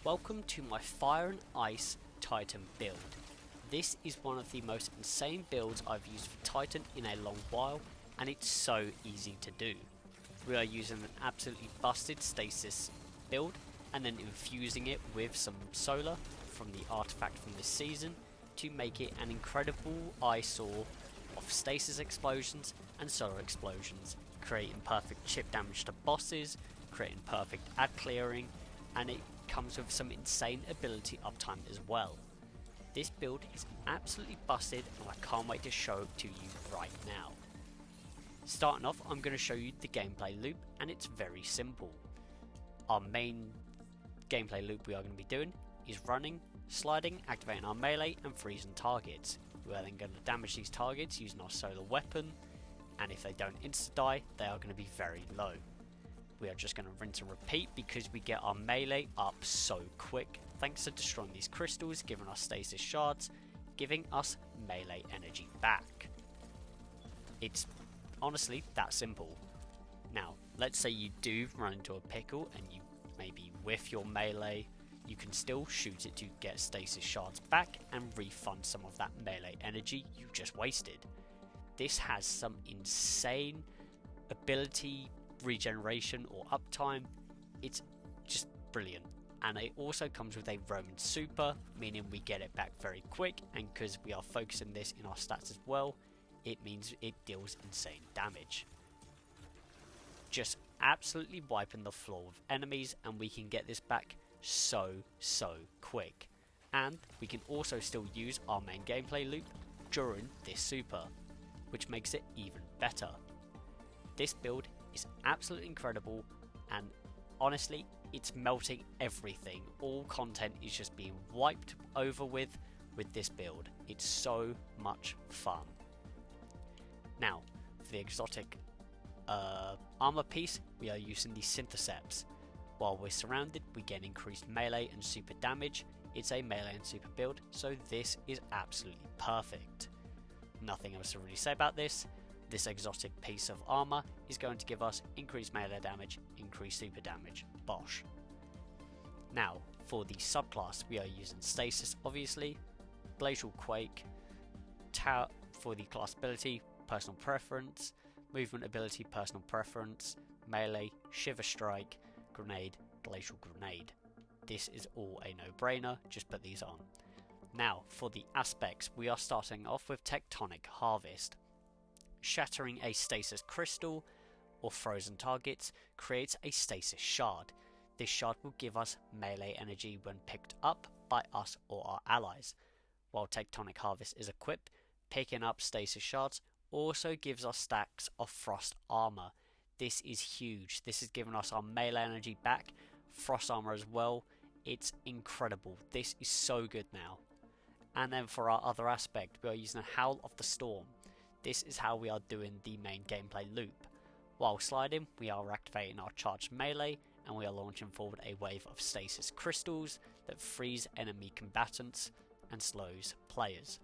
Welcome to my Fire and Ice Titan build. This is one of the most insane builds I've used for Titan in a long while, and it's so easy to do. We are using an absolutely busted Stasis build and then infusing it with some solar from the artifact from this season to make it an incredible eyesore of Stasis explosions and solar explosions, creating perfect chip damage to bosses, creating perfect ad clearing, and it comes with some insane ability uptime as well. This build is absolutely busted and I can't wait to show it to you right now. Starting off, I'm going to show you the gameplay loop, and it's very simple. Our main gameplay loop we are going to be doing is running, sliding, activating our melee and freezing targets. We are then going to damage these targets using our solar weapon, and if they don't insta-die, they are going to be very low. We are just going to rinse and repeat because we get our melee up so quick thanks to destroying these crystals, giving us stasis shards, giving us melee energy back. It's honestly that simple. Now, let's say you do run into a pickle and you maybe whiff your melee, you can still shoot it to get stasis shards back and refund some of that melee energy you just wasted. This has some insane ability regeneration or uptime. It's just brilliant, and it also comes with a Roman super, meaning we get it back very quick, and because we are focusing this in our stats as well, it means it deals insane damage. Just absolutely wiping the floor with enemies, and we can get this back so quick. And we can also still use our main gameplay loop during this super, which makes it even better. This build is absolutely incredible, and honestly, it's melting everything. All content is just being wiped over with this build. It's so much fun. Now, for the exotic armor piece, we are using the Syntheseps. While we're surrounded, we get increased melee and super damage. It's a melee and super build, so this is absolutely perfect. Nothing else to really say about this. This exotic piece of armor is going to give us increased melee damage, increased super damage. Bosh. Now, for the subclass, we are using Stasis, obviously, Glacial Quake, for the class ability, personal preference, movement ability, personal preference, melee, Shiver Strike, Grenade, Glacial Grenade. This is all a no-brainer, just put these on. Now, for the aspects, we are starting off with Tectonic Harvest. Shattering a stasis crystal or frozen targets creates a stasis shard. This shard will give us melee energy when picked up by us or our allies. While Tectonic Harvest is equipped, picking up stasis shards also gives us stacks of frost armor. This is huge. This is giving us our melee energy back, frost armor as well. It's incredible. This is so good now. And then for our other aspect, we are using a Howl of the Storm. This is how we are doing the main gameplay loop. While sliding, we are activating our charged melee, and we are launching forward a wave of stasis crystals that freeze enemy combatants and slows players.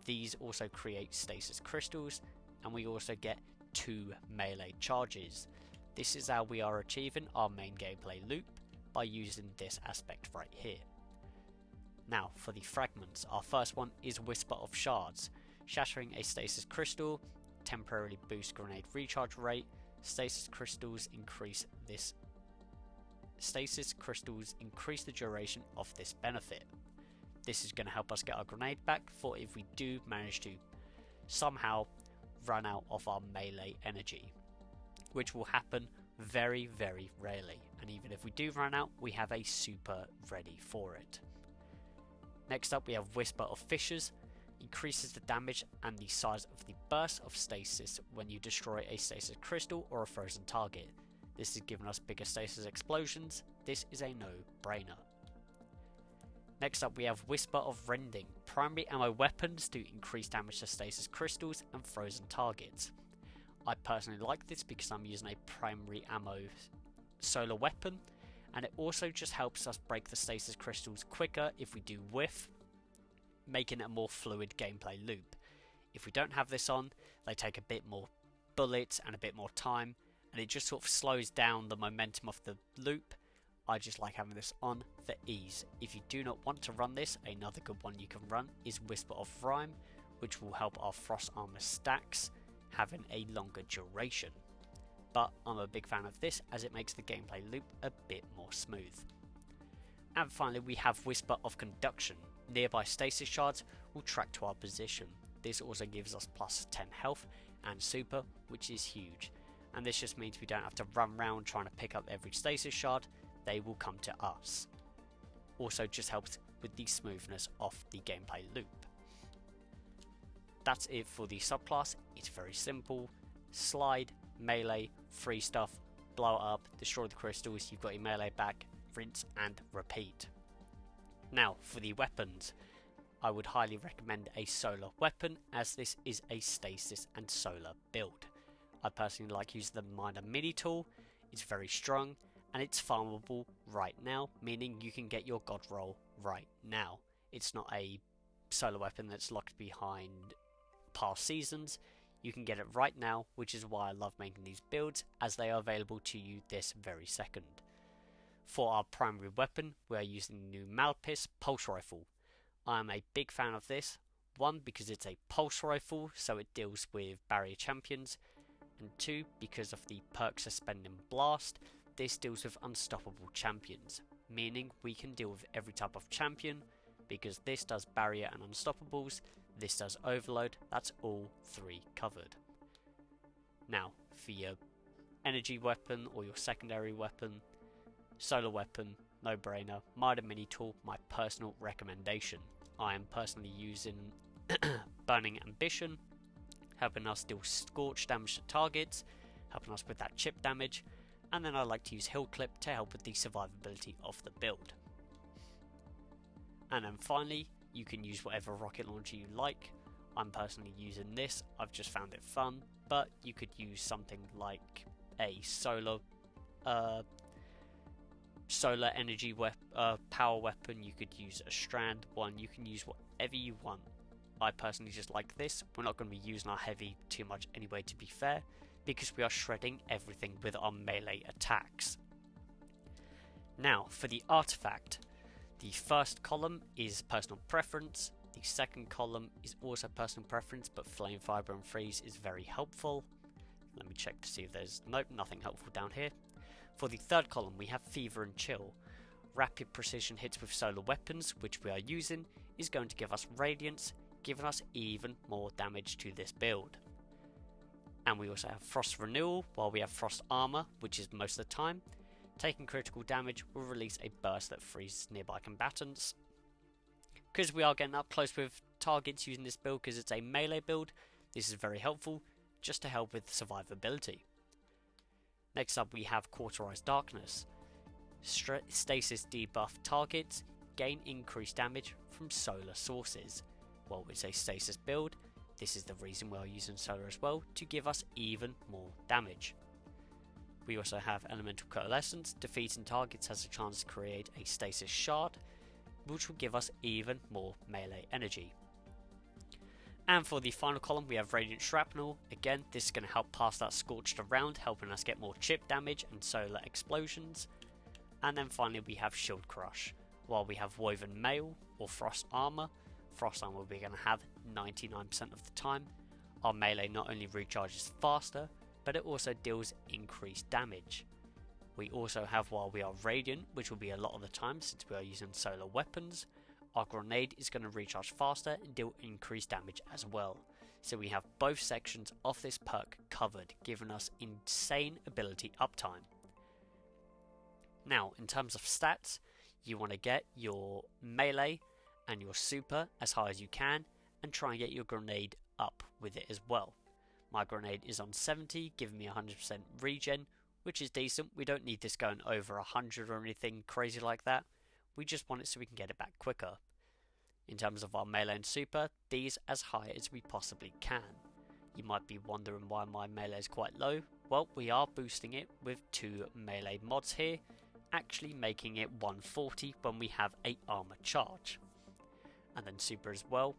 These also create stasis crystals, and we also get 2 melee charges. This is how we are achieving our main gameplay loop by using this aspect right here. Now for the fragments, our first one is Whisper of Shards. Shattering a stasis crystal, temporarily boost grenade recharge rate. Stasis crystals increase the duration of this benefit. This is going to help us get our grenade back for if we do manage to somehow run out of our melee energy, which will happen very rarely, and even if we do run out, we have a super ready for it. Next up, we have Whisper of Fissures. Increases the damage and the size of the burst of stasis when you destroy a stasis crystal or a frozen target. This is giving us bigger stasis explosions. This is a no-brainer. Next up, we have Whisper of Rending. Primary ammo weapons do increase damage to stasis crystals and frozen targets. I personally like this because I'm using a primary ammo solar weapon, and it also just helps us break the stasis crystals quicker if we do whiff, making it a more fluid gameplay loop. If we don't have this on, they take a bit more bullets and a bit more time, and it just sort of slows down the momentum of the loop, I just like having this on for ease. If you do not want to run this, another good one you can run is Whisper of Rhyme, which will help our frost armor stacks having a longer duration. But I'm a big fan of this as it makes the gameplay loop a bit more smooth. And finally we have Whisper of Conduction. Nearby stasis shards will track to our position. This also gives us plus 10 health and super, which is huge. And this just means we don't have to run around trying to pick up every stasis shard, they will come to us. Also just helps with the smoothness of the gameplay loop. That's it for the subclass. It's very simple. Slide, melee, free stuff, blow it up, destroy the crystals, you've got your melee back, rinse and repeat. Now for the weapons, I would highly recommend a solar weapon as this is a stasis and solar build. I personally like using the minor mini tool. It's very strong and it's farmable right now, meaning you can get your god roll right now. It's not a solar weapon that's locked behind past seasons. You can get it right now, which is why I love making these builds as they are available to you this very second. For our primary weapon, we are using the new Malpis Pulse Rifle. I am a big fan of this, one because it's a pulse rifle so it deals with barrier champions, and two because of the perk Suspending Blast, this deals with unstoppable champions, meaning we can deal with every type of champion because this does barrier and unstoppables, this does overload, that's all three covered. Now for your energy weapon or your secondary weapon, solar weapon, no brainer, minor mini tool, my personal recommendation. I am personally using Burning Ambition, helping us deal scorch damage to targets, helping us with that chip damage, and then I like to use Hill Clip to help with the survivability of the build. And then finally, you can use whatever rocket launcher you like. I'm personally using this, I've just found it fun, but you could use something like a solar energy power weapon, you could use a strand one, you can use whatever you want. I personally just like this. We're not going to be using our heavy too much anyway, to be fair, because we are shredding everything with our melee attacks. Now for the artefact, the first column is personal preference, the second column is also personal preference, but flame fiber and freeze is very helpful. Let me check to see if there's nothing helpful down here. For the third column we have fever and chill. Rapid precision hits with solar weapons, which we are using, is going to give us radiance, giving us even more damage to this build. And we also have frost renewal, while we have frost armor, which is most of the time. Taking critical damage will release a burst that freezes nearby combatants. Because we are getting up close with targets using this build because it's a melee build, this is very helpful just to help with survivability. Next up we have Cauterized Darkness. Stasis debuff targets gain increased damage from solar sources. While it's a stasis build, this is the reason we are using solar as well, to give us even more damage. We also have Elemental Coalescence. Defeating targets has a chance to create a stasis shard, which will give us even more melee energy. And for the final column we have Radiant Shrapnel. Again, this is going to help pass that scorched around, helping us get more chip damage and solar explosions. And then finally we have Shield Crush. While we have Woven Mail or Frost Armor we're going to have 99% of the time. Our melee not only recharges faster, but it also deals increased damage. We also have, while we are Radiant, which will be a lot of the time since we are using solar weapons, our grenade is going to recharge faster and deal increased damage as well. So we have both sections of this perk covered, giving us insane ability uptime. Now, in terms of stats, you want to get your melee and your super as high as you can, and try and get your grenade up with it as well. My grenade is on 70, giving me 100% regen, which is decent. We don't need this going over 100 or anything crazy like that. We just want it so we can get it back quicker. In terms of our melee and super, these as high as we possibly can. You might be wondering why my melee is quite low. Well, we are boosting it with 2 melee mods here, actually making it 140 when we have a armor charge. And then super as well.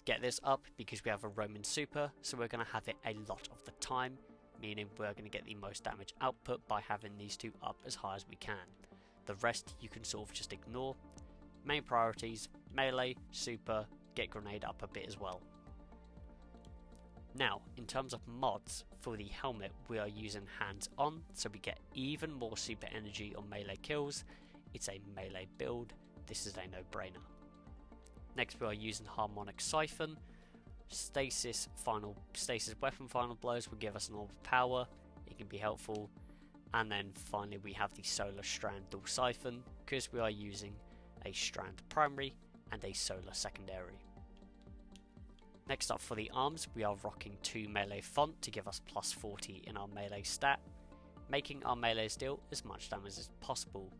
Get this up because we have a Roman super, so we're going to have it a lot of the time, meaning we're going to get the most damage output by having these two up as high as we can. The rest you can sort of just ignore. Main priorities, melee, super, get grenade up a bit as well. Now, in terms of mods, for the helmet we are using hands on, so we get even more super energy on melee kills. It's a melee build, this is a no-brainer. Next we are using harmonic siphon. Stasis weapon final blows will give us an orb of power, it can be helpful. And then finally we have the solar strand dual siphon, because we are using a strand primary and a solar secondary. Next up for the arms, we are rocking 2 melee font to give us plus 40 in our melee stat, making our melees deal as much damage as possible.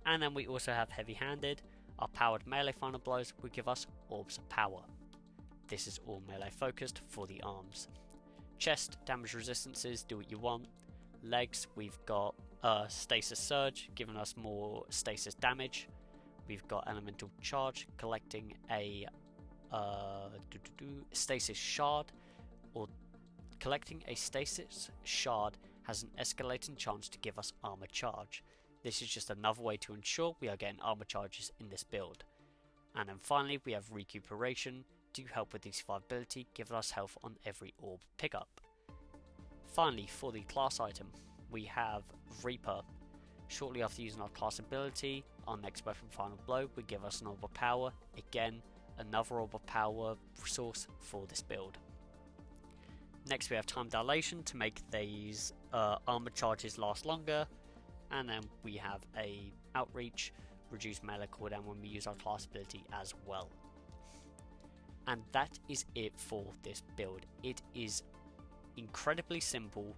And then we also have heavy handed. Our powered melee final blows will give us orbs of power. This is all melee focused for the arms. Chest, damage resistances, do what you want. Legs, we've got stasis surge, giving us more stasis damage. We've got elemental charge, collecting a stasis shard, or collecting a stasis shard has an escalating chance to give us armor charge. This is just another way to ensure we are getting armor charges in this build. And then finally we have recuperation to help with the survivability, giving us health on every orb pickup. Finally, for the class item, we have Reaper. Shortly after using our class ability, our next weapon final blow will give us an orb of power. Again, another orb of power resource for this build. Next we have time dilation to make these armor charges last longer, and then we have a outreach, reduce melee cooldown when we use our class ability as well. And that is it for this build. It is incredibly simple,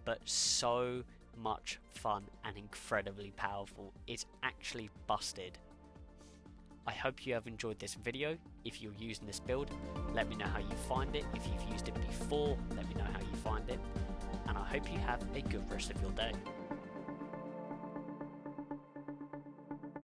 but so much fun and incredibly powerful. It's actually busted. I hope you have enjoyed this video. If you're using this build, let me know how you find it. If you've used it before, let me know how you find it. And I hope you have a good rest of your day.